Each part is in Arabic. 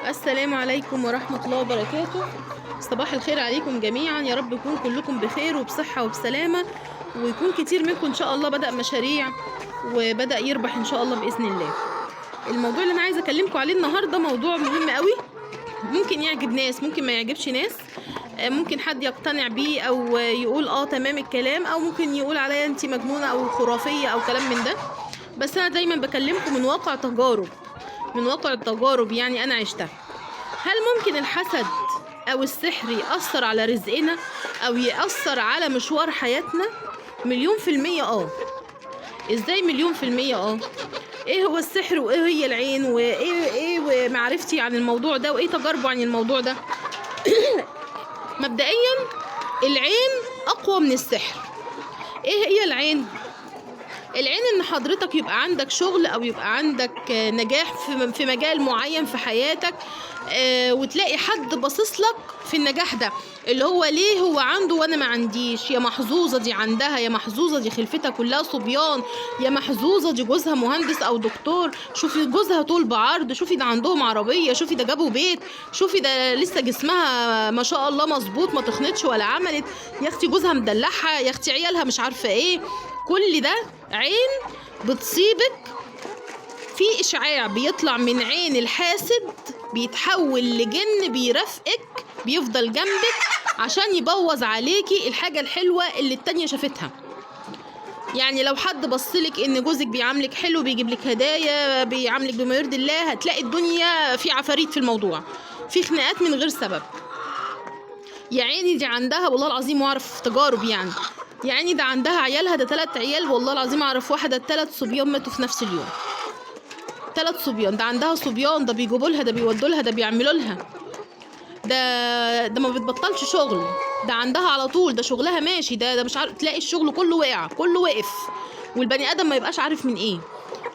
السلام عليكم ورحمة الله وبركاته. صباح الخير عليكم جميعا، يا رب يكون كلكم بخير وبصحة وبسلامة، ويكون كتير منكم إن شاء الله بدأ مشاريع وبدأ يربح إن شاء الله بإذن الله. الموضوع اللي أنا عايزة أكلمكم عليه النهاردة موضوع مهم قوي، ممكن يعجب ناس ممكن ما يعجبش ناس، ممكن حد يقتنع بيه أو يقول تمام الكلام، أو ممكن يقول عليا أنت مجنونة أو خرافية أو كلام من ده. بس أنا دايما بكلمكم من واقع تجارب، من واقع التجارب يعني أنا عشتها. هل ممكن الحسد أو السحر يأثر على رزقنا أو يأثر على مشوار حياتنا؟ 1000000%. إزاي 1000000%؟ إيه هو السحر وإيه هي العين وإيه معرفتي عن الموضوع ده وإيه تجاربه عن الموضوع ده؟ مبدئيا العين أقوى من السحر. إيه هي العين؟ العين ان حضرتك يبقى عندك شغل او يبقى عندك نجاح في مجال معين في حياتك، وتلاقي حد باصص لك في النجاح ده، اللي هو ليه هو عنده وانا ما عنديش، يا محظوظه دي عندها، يا محظوظه دي خلفتها كلها صبيان، يا محظوظه دي جوزها مهندس او دكتور، شوفي جوزها طول بعرض، شوفي ده عندهم عربيه، شوفي ده جابوا بيت، شوفي ده لسه جسمها ما شاء الله مظبوط ما تخنتش ولا عملت، يا اختي جوزها مدلعها، يا اختي عيالها مش عارفه ايه. كل ده عين بتصيبك، في اشعاع بيطلع من عين الحاسد بيتحول لجن بيرافقك، بيفضل جنبك عشان يبوظ عليكي الحاجة الحلوة اللي التانية شافتها. يعني لو حد بصلك ان جوزك بيعاملك حلو، بيجيب لك هدايا، بيعاملك بما يرضي الله، هتلاقي الدنيا في عفاريت في الموضوع، في خناقات من غير سبب. يا عيني دي عندها والله العظيم، واعرف تجارب يعني ده عندها عيالها، ده 3 عيال والله العظيم، اعرف واحده 3 صبيان ماتوا في نفس اليوم. 3 صبيان، ده عندها صبيان، ده بيجيبوا لها، ده بيودوا لها، ده بيعملوا لها، ده ما بتبطلش شغل، ده عندها على طول، ده شغلها ماشي، ده مش عارف، تلاقي الشغل كله وقع كله وقف، والبني ادم ما يبقاش عارف من ايه،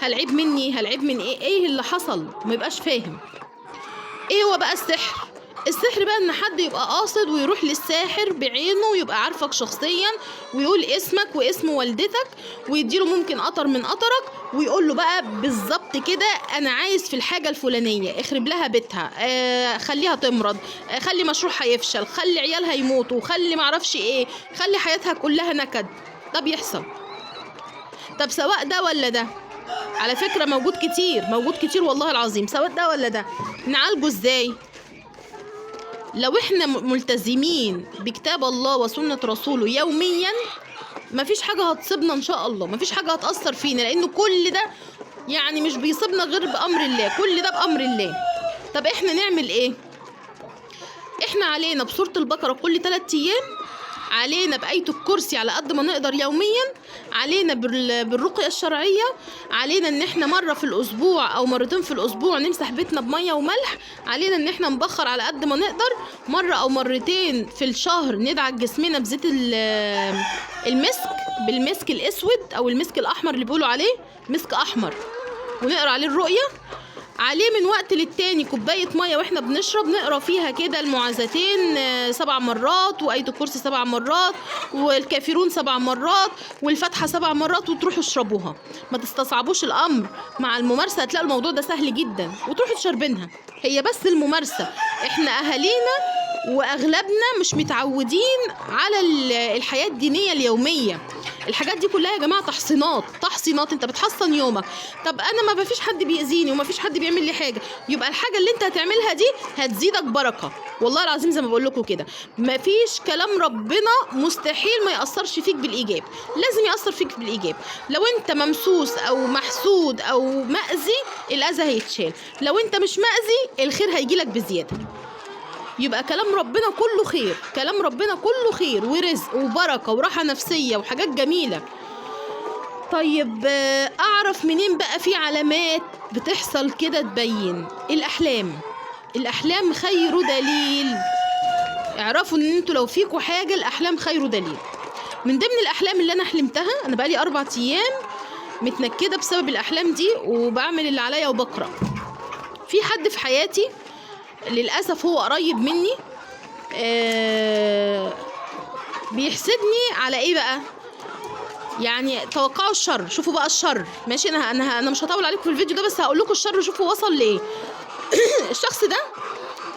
هل عيب مني، هل عيب من ايه اللي حصل، ما يبقاش فاهم. ايه هو بقى السحر؟ السحر بقى ان حد يبقى قاصد ويروح للساحر بعينه ويبقى عارفك شخصيا ويقول اسمك واسم والدتك ويديله ممكن قطر من قطرك ويقول له بقى بالظبط كده انا عايز في الحاجه الفلانيه، اخرب لها بيتها، خليها تمرض، خلي مشروعها يفشل، خلي عيالها يموتوا، خلي معرفش ايه، خلي حياتها كلها نكد. ده بيحصل. طب سواء ده ولا ده، على فكره موجود كتير والله العظيم، سواء ده ولا ده، نعالجه ازاي؟ لو احنا ملتزمين بكتاب الله وسنة رسوله يوميا، مفيش حاجة هتصيبنا ان شاء الله، مفيش حاجة هتأثر فينا، لان كل ده يعني مش بيصيبنا غير بأمر الله، كل ده بأمر الله. طب احنا نعمل ايه؟ احنا علينا بسورة البقرة كل 3 ايام، علينا بآية الكرسي على قد ما نقدر يوميا، علينا بالرقية الشرعية، علينا ان احنا مرة في الاسبوع او مرتين في الاسبوع نمسح بيتنا بمية وملح، علينا ان احنا نبخر على قد ما نقدر، مرة او مرتين في الشهر ندعك جسمنا بزيت المسك، بالمسك الاسود او المسك الاحمر اللي بيقولوا عليه مسك احمر، ونقرا عليه الرؤية. عليه من وقت للتاني كوباية مية واحنا بنشرب نقرا فيها كده المعوذتين 7 مرات، وآية الكرسي 7 مرات، والكافرون 7 مرات، والفاتحة 7 مرات، وتروحوا اشربوها. ما تستصعبوش الأمر، مع الممارسة هتلاقوا الموضوع ده سهل جدا وتروحوا تشربينها. هي بس الممارسة، احنا أهالينا واغلبنا مش متعودين على الحياة الدينية اليومية. الحاجات دي كلها يا جماعه تحصينات، انت بتحصن يومك. طب انا ما فيش حد بيأذيني وما فيش حد بيعمل لي حاجه، يبقى الحاجه اللي انت هتعملها دي هتزيدك بركه، والله العظيم زي ما بقول لكم كده، ما فيش كلام ربنا مستحيل ما يأثرش فيك بالايجاب، لازم يأثر فيك بالايجاب. لو انت ممسوس او محسود او مأذي، الاذى هيتشال، لو انت مش مأذي الخير هيجيلك بزياده. يبقى كلام ربنا كله خير، كلام ربنا كله خير ورزق وبركة وراحة نفسية وحاجات جميلة. طيب أعرف منين بقى في علامات بتحصل كده تبين؟ الأحلام خير دليل. اعرفوا ان انتوا لو فيكوا حاجة الأحلام خير دليل. من ضمن الأحلام اللي أنا حلمتها، أنا بقالي 4 أيام متنكدة بسبب الأحلام دي وبعمل اللي عليا وبقرأ. في حد في حياتي للأسف هو قريب مني، بيحسدني على ايه بقى؟ يعني توقعوا الشر، شوفوا بقى الشر، ماشي، انا مش هطول عليكم في الفيديو ده، بس هقول لكم الشر شوفوا وصل لايه. الشخص ده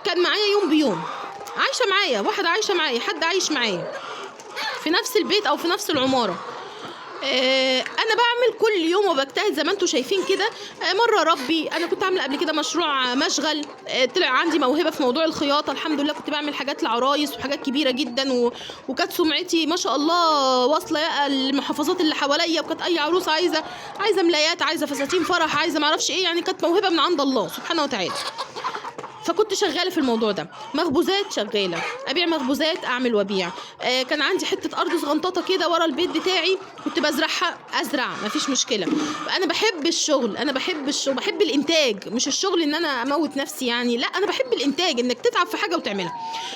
كان معايا يوم بيوم، عايشه معايا، واحده عايشه معايا، حد عايش معايا في نفس البيت او في نفس العماره. انا بعمل كل يوم وبجتهد زي ما انتم شايفين كده. مره ربي، انا كنت عامله قبل كده مشروع مشغل، طلع عندي موهبه في موضوع الخياطه الحمد لله. كنت بعمل حاجات لعرايس وحاجات كبيره جدا وكانت سمعتي ما شاء الله واصله المحافظات اللي حواليا، وكانت اي عروسه عايزه ملايات، عايزه فساتين فرح، عايزه معرفش ايه، يعني كانت موهبه من عند الله سبحانه وتعالى. فكنت شغاله في الموضوع ده، مخبوزات شغاله، ابيع مخبوزات اعمل وابيع. كان عندي حته ارض صغنططه كده ورا البيت بتاعي، كنت بزرعها، ازرع مفيش مشكله. انا بحب الشغل، بحب الانتاج، مش الشغل ان انا اموت نفسي يعني، لا انا بحب الانتاج، انك تتعب في حاجه وتعملها.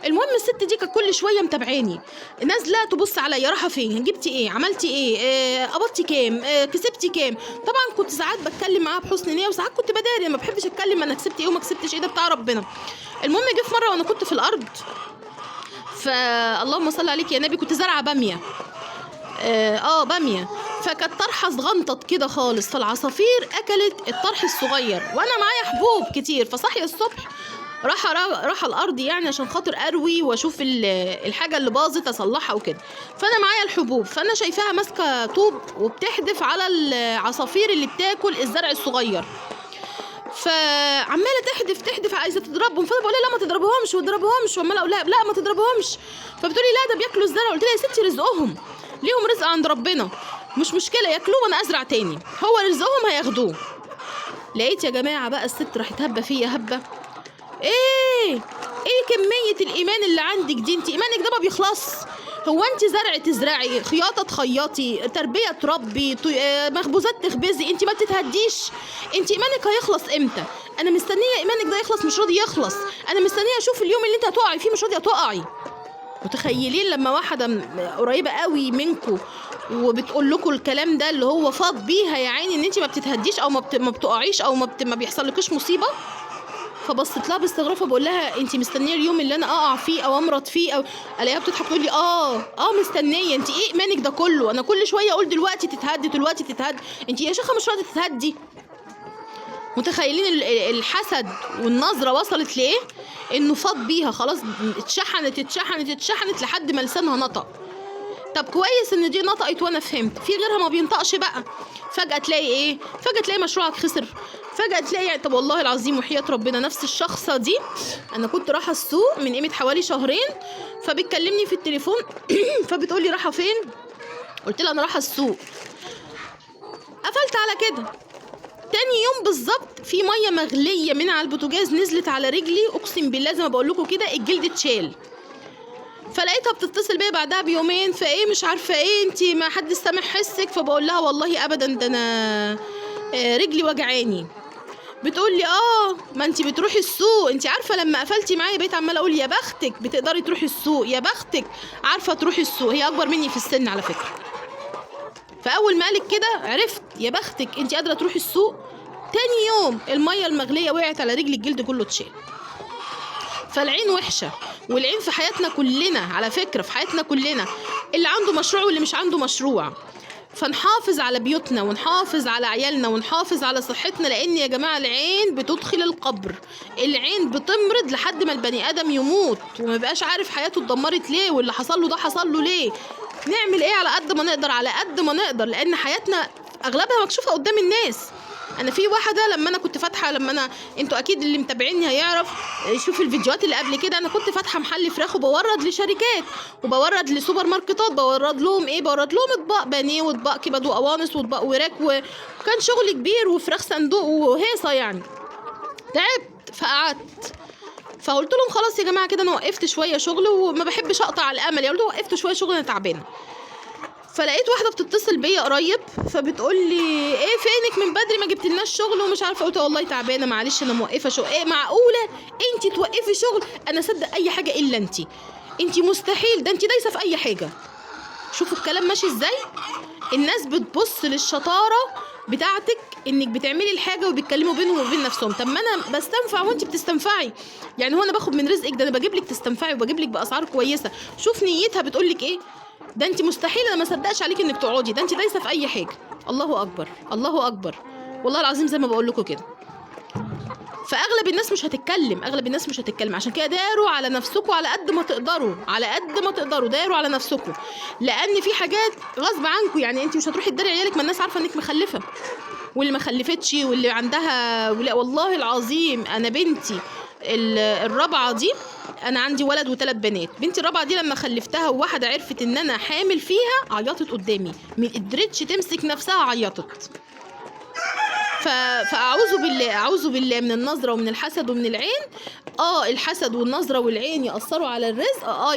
المهم الست دي كانت كل شويه متابعاني، نازله تبص عليا، رايحه فين، جبتي ايه، عملتي ايه، قبضتي كام، كسبتي كام. طبعا كنت ساعات بتكلم معاها بحسن نيه، وساعات كنت بداري، ما بحبش اتكلم انا كسبت ايه وما كسبتش ايه، ده بتاع ربنا. المهم جه في مره وانا كنت في الارض، فاللهم صل عليك يا نبي، كنت زارعه باميه، باميه، فكانت طرحه صغنطط كده خالص، فالعصافير اكلت الطرح الصغير، وانا معايا حبوب كتير، فصاحيه الصبح راح الارض يعني عشان خاطر اروي واشوف الحاجه اللي باظت اصلحها وكده. فانا معايا الحبوب، فانا شايفاها ماسكه طوب وبتحدف على العصافير اللي بتاكل الزرع الصغير، فعماله تحدف عايزه تضربهم. فانا بقول لها لا ما تضربهمش، وعماله اقول لها لا ما تضربهمش. فبتقولي لا ده بياكلوا الزرع. قلت لها يا ستي رزقهم، ليهم رزق عند ربنا، مش مشكله ياكلوه وانا ازرع تاني، هو رزقهم هياخدوه. لقيت يا جماعه بقى الست راحت هبه فيا هبه، ايه كميه الايمان اللي عندك دي، انت ايمانك ده ما بيخلص. هو انت زرع تزرعي، خياطه تخيطي، تربيه تربي، مخبوزات تخبزي، انت ما بتتهديش؟ انت ايمانك هيخلص امتى؟ انا مستنيه ايمانك ده يخلص، مش راضي يخلص. انا مستنيه اشوف اليوم اللي انت هتقعي فيه، مش راضيه تقعي. متخيلين لما واحده قريبه قوي منكم وبتقول لكم الكلام ده اللي هو فاض بيها يا عيني، ان انت ما بتتهديش او ما بتقعيش او ما بيحصلكيش مصيبه؟ فبصيت لها باستغراب، بقول لها انت مستنيه اليوم اللي انا اقع فيه او امرض فيه او الاقيها بتضحك تقول لي مستنيه. انت ايه ايمانك ده كله؟ انا كل شويه اقول دلوقتي تتهدي دلوقتي تتهدي، انت يا شيخه مش راضيه تتهدي. متخيلين الحسد والنظره وصلت لايه؟ انه فاض بيها خلاص، اتشحنت لحد ما لسانها نطق. طب كويس ان دي نطقت وانا فهمت، في غيرها ما بينطقش بقى. فجأة تلاقي ايه؟ فجأة تلاقي مشروعك خسر، فجأة تلاقي يعني. طب والله العظيم وحياة ربنا نفس الشخصة دي انا كنت رايحة السوق من قيمة حوالي شهرين، فبتكلمني في التليفون فبتقول لي رايحة فين؟ قلت لها انا رايحة السوق. قفلت على كده. تاني يوم بالظبط في ميه مغليه من على البوتاجاز نزلت على رجلي، اقسم بالله زي ما بقول لكم كده الجلد اتشال. فلقيتها بتتصل بيا بعدها بيومين، فايه مش عارفه ايه، انت ما حد سامع حسك؟ فبقول لها والله ابدا، ده انا رجلي وجعاني. بتقول لي ما انت بتروحي السوق، انت عارفه لما قفلتي معايا بقيت عماله اقول يا بختك بتقدري تروحي السوق، يا بختك عارفه تروحي السوق. هي اكبر مني في السن على فكره. فاول ما قالت كده عرفت يا بختك انت قادره تروحي السوق. تاني يوم الميه المغليه وقعت على رجلي، الجلد كله اتشال. فالعين وحشه، والعين في حياتنا كلنا على فكره، في حياتنا كلنا، اللي عنده مشروع واللي مش عنده مشروع. فنحافظ على بيوتنا ونحافظ على عيالنا ونحافظ على صحتنا، لان يا جماعه العين بتدخل القبر، العين بتمرض لحد ما البني ادم يموت وما يبقاش عارف حياته اتدمرت ليه، واللي حصل له ده حصل له ليه. نعمل ايه؟ على قد ما نقدر، لان حياتنا اغلبها مكشوفه قدام الناس. انا في واحده لما انا كنت فاتحه، انتوا اكيد اللي متابعيني هيعرف يشوف الفيديوهات اللي قبل كده، انا كنت فاتحه محل فراخ وبورد لشركات وبورد لسوبر ماركتات، بورد لهم اطباق بانيه واطباق كبد وقوانص واطباق وراك، وكان شغل كبير وفراخ صندوق وهيصه يعني. تعبت فقعدت، فقلت لهم خلاص يا جماعه كده انا وقفت شويه شغل وما بحبش اقطع الامل، يعني قلت وقفت شويه شغل انا تعبانه. فلقيت واحده بتتصل بيا قريب فبتقول لي ايه فينك من بدري ما جبتلناش شغل ومش عارفه. قلت والله تعبانه معلش انا موقفه شغل. ايه معقوله انت توقفي شغل؟ انا صدق اي حاجه الا انت مستحيل، ده انت دايسه في اي حاجه. شوفوا الكلام ماشي ازاي. الناس بتبص للشطاره بتاعتك انك بتعملي الحاجه وبيتكلموا بينهم وبين نفسهم. طب ما انا بستنفع وانت بتستنفعي، يعني هو انا باخد من رزقك؟ ده انا بجيب لك تستنفعي وبجيب لك باسعار كويسه. شوف نيتها بتقول لك ايه. ده انت مستحيل، انا ما صدقش عليك انك تقعدي، ده انت دايسه في اي حاجه. الله اكبر الله اكبر، والله العظيم زي ما بقول لكم كده. فاغلب الناس مش هتتكلم، اغلب الناس مش هتتكلم. عشان كده داروا على نفسكم على قد ما تقدروا، على قد ما تقدروا داروا على نفسكم، لان في حاجات غصب عنكم. يعني انت مش هتروحي تداري عيالك، ما الناس عارفه انك مخلفه، واللي ما خلفتش واللي عندها والله العظيم انا بنتي الرابعه دي، انا عندي ولد وثلاث بنات، بنتي الرابعه دي لما خلفتها وواحده عرفت ان انا حامل فيها عيطت قدامي، ما قدرتش تمسك نفسها عيطت. فاعوذ بالله، اعوذ بالله من النظره ومن الحسد ومن العين. الحسد والنظره والعين ياثروا على الرزق،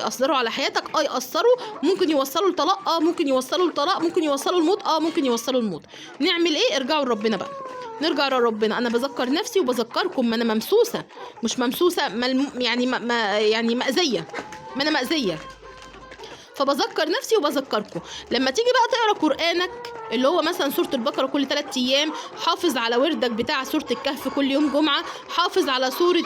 ياثروا على حياتك، ياثروا، ممكن يوصلوا لطلاق، ممكن يوصلوا لطلاق، ممكن يوصلوا الموت، ممكن يوصلوا الموت. نعمل ايه؟ ارجعوا لربنا بقى، نرجع لربنا. انا بذكر نفسي وبذكركم، ما انا ممسوسه، مش ممسوسه يعني يعني مأذيه، ما انا مأذيه، فبذكر نفسي وبذكركم. لما تيجي بقى تقرا قرانك اللي هو مثلا سوره البقره كل 3 ايام، حافظ على وردك بتاع سوره الكهف كل يوم جمعه، حافظ على سوره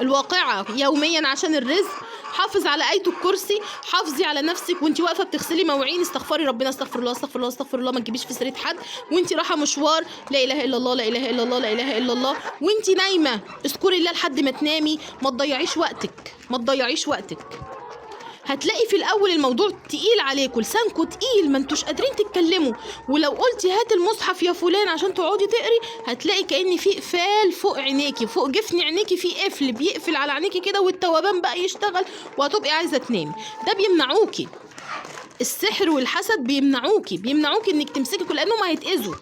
الواقعه يوميا عشان الرزق، حافظ على آية الكرسي، حافظي على نفسك وانت واقفه بتغسلي مواعين، استغفري ربنا، استغفر الله استغفر الله استغفر الله، ما تجيبيش في سيره حد، وانت رايحه مشوار لا اله الا الله لا اله الا الله لا اله الا الله، وانت نايمه اذكري الله لحد ما تنامي، ما تضيعيش وقتك، ما تضيعيش وقتك. هتلاقي في الاول الموضوع تقيل عليكم، لسانكم تقيل، ما انتوش قادرين تتكلموا، ولو قلتي هات المصحف يا فلان عشان تقعدي تقري، هتلاقي كأن في اقفال فوق عينيكي، فوق جفن عينيكي في قفل بيقفل على عينيكي كده، والتوابان بقى يشتغل وهتبقي عايزه تنامي. ده بيمنعوكي، السحر والحسد بيمنعوكي انك تمسكي، لانهم هيتاذوا.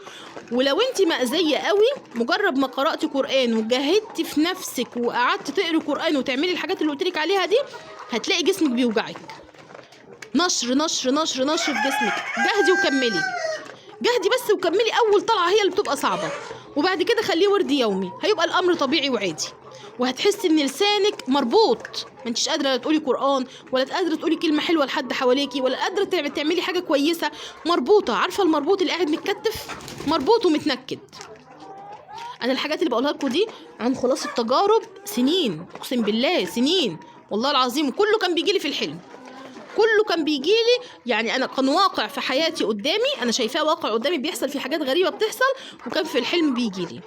ولو انت مأذيه قوي، مجرد ما قرأتي قرآن وجاهدتي في نفسك وقعدتي تقري قرآن وتعملي الحاجات اللي قلتلك عليها دي، هتلاقي جسمك بيوجعك، نشر نشر نشر نشر في جسمك. جهدي وكملي، جهدي بس وكملي. اول طلعه هي اللي بتبقى صعبه، وبعد كده خليه ورد يومي، هيبقى الامر طبيعي وعادي، وهتحسي ان لسانك مربوط، ما انتش قادره تقولي قرآن، ولا قادره تقولي كلمه حلوه لحد حواليكي، ولا قادره تعملي حاجه كويسه، مربوطه. عارفه المربوط اللي قاعد متكتف؟ مربوط ومتنكد. انا الحاجات اللي بقولها لكم دي عن خلاصه تجارب سنين، اقسم بالله سنين والله العظيم، وكله كان بيجي لي في الحلم، كله كان بيجي لي. يعني انا كان واقع في حياتي قدامي، انا شايفاه واقع قدامي، بيحصل في حاجات غريبه بتحصل، وكان في الحلم بيجي لي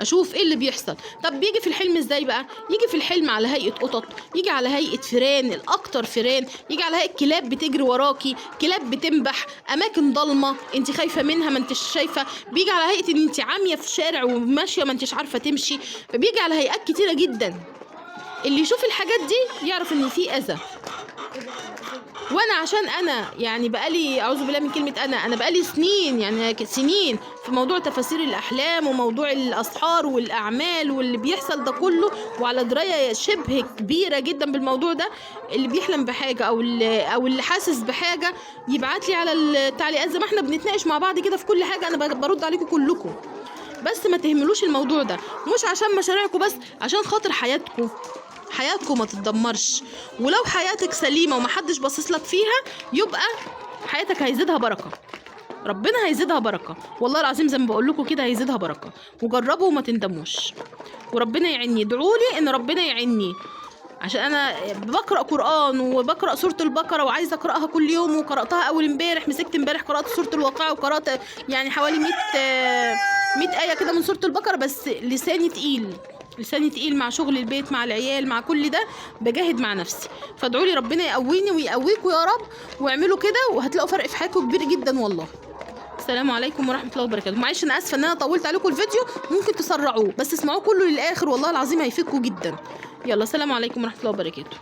اشوف ايه اللي بيحصل. طب بيجي في الحلم ازاي بقى؟ يجي في الحلم على هيئه قطط، يجي على هيئه فيران، الاكتر فيران، يجي على هيئه كلاب بتجري وراكي، كلاب بتنبح، اماكن ضلمه انت خايفه منها ما انتش شايفه، بيجي على هيئه ان انت عاميه في شارع وماشيه ما انتش عارفه تمشي، فبيجي على هيئات كتيره جدا. اللي يشوف الحاجات دي يعرف ان في اذى. وانا عشان انا يعني بقالي، اعوذ بالله من كلمه انا بقالي سنين، يعني سنين في موضوع تفاسير الاحلام وموضوع الاسحار والاعمال واللي بيحصل ده كله، وعلى درايه شبه كبيره جدا بالموضوع ده. اللي بيحلم بحاجه او اللي حاسس بحاجه يبعت لي على التعليقات، زي ما احنا بنتناقش مع بعض كده في كل حاجه، انا برد عليكم كلكم. بس ما تهملوش الموضوع ده، مش عشان مشاريعكم بس، عشان خاطر حياتكم ما تتدمرش. ولو حياتك سليمه ومحدش باصص لك فيها، يبقى حياتك هيزيدها بركه، ربنا هيزيدها بركه، والله العظيم زي ما بقول لكم كده هيزيدها بركه. وجربوا وما تندموش، وربنا يعيني. ادعوا لي ان ربنا يعيني، عشان انا بقرا قران وبقرا سوره البقره وعايزه اقراها كل يوم، وقراتها اول امبارح، مسكت امبارح قرات سوره الواقعه، وقرات يعني حوالي 100 ايه كده من سوره البقره، بس لساني تقيل مع شغل البيت مع العيال مع كل ده، بجاهد مع نفسي. فادعوا لي ربنا يقويني ويقويكم يا رب، واعملوا كده وهتلاقوا فرق في حياتكم كبير جدا والله. السلام عليكم ورحمه الله وبركاته. معلش انا اسفه ان انا طولت عليكم الفيديو، ممكن تسرعوه بس اسمعوه كله للاخر، والله العظيم هيفيدكم جدا. يلا سلام عليكم ورحمه الله وبركاته.